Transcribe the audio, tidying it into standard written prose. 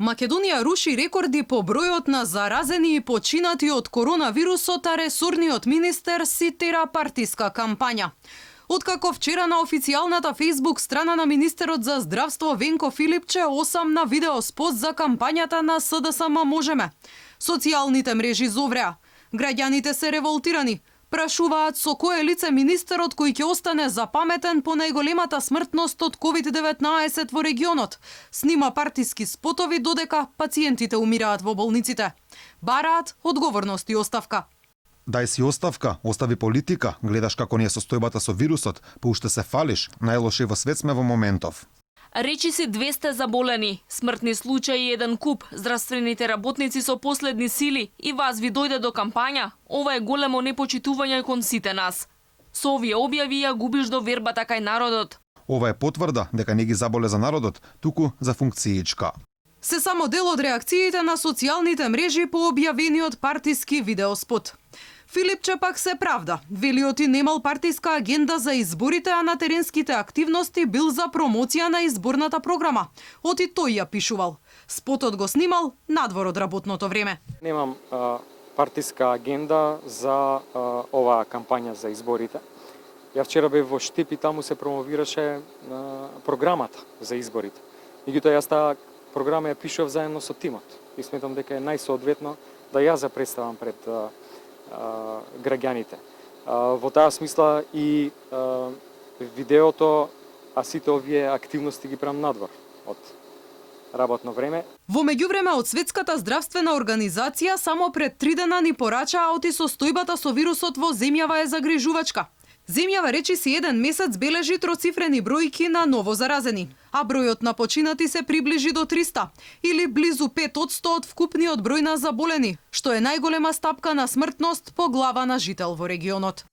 Македонија руши рекорди по бројот на заразени и починати од коронавирусот, а ресорниот министер цитира партиска кампања. Откако вчера на официјалната Facebook страна на министерот за здравство Венко Филипче осамна видеоспот за кампањата на СДСМ Можеме. Социјалните мрежи зовреа. Граѓаните се револтирани. Прашуваат со кое лице министерот кој ќе остане запаметен по најголемата смртност од COVID-19 во регионот. Снима партиски спотови додека пациентите умираат во болниците. Бараат одговорност и оставка. Дај си оставка, остави политика, гледаш како ни е состојбата со вирусот, поуште се фалиш, најлоши во свет сме во моментов. Речи си 200 заболени, смртни случаи еден куп, здравствените работници со последни сили и вас ви дојде до кампања, ова е големо непочитување кон сите нас. Со овие објави ја губиш довербата кај народот. Ова е потврда дека не ги заболе за народот, туку за функциичка. Се само дел од реакциите на социјалните мрежи по објавениот партиски видеоспот. Филипче пак се правда. Велиот и немал партиска агенда за изборите, а на теренските активности бил за промоција на изборната програма. Оти тој ја пишувал. Спотот го снимал надвор од работното време. Немам партиска агенда за оваа кампања за изборите. Ја вчера бев во Штип и таму се промовираше програмата за изборите. Меѓутоа јас таа програма ја пишував заедно со тимот и сметам дека е најсоодветно да ја за представам пред граѓаните. Во таа смисла и видеото, а сите овие активности ги правам надвор од работно време. Во меѓувреме од Светската здравствена организација само пред 3 дена ни порачаа оти состојбата со вирусот во земјава е загрижувачка. Земјава речиси еден месец бележи троцифрени бројки на ново заразени, а бројот на починати се приближи до 300, или близу 5% од вкупниот број на заболени, што е најголема стапка на смртност по глава на жител во регионот.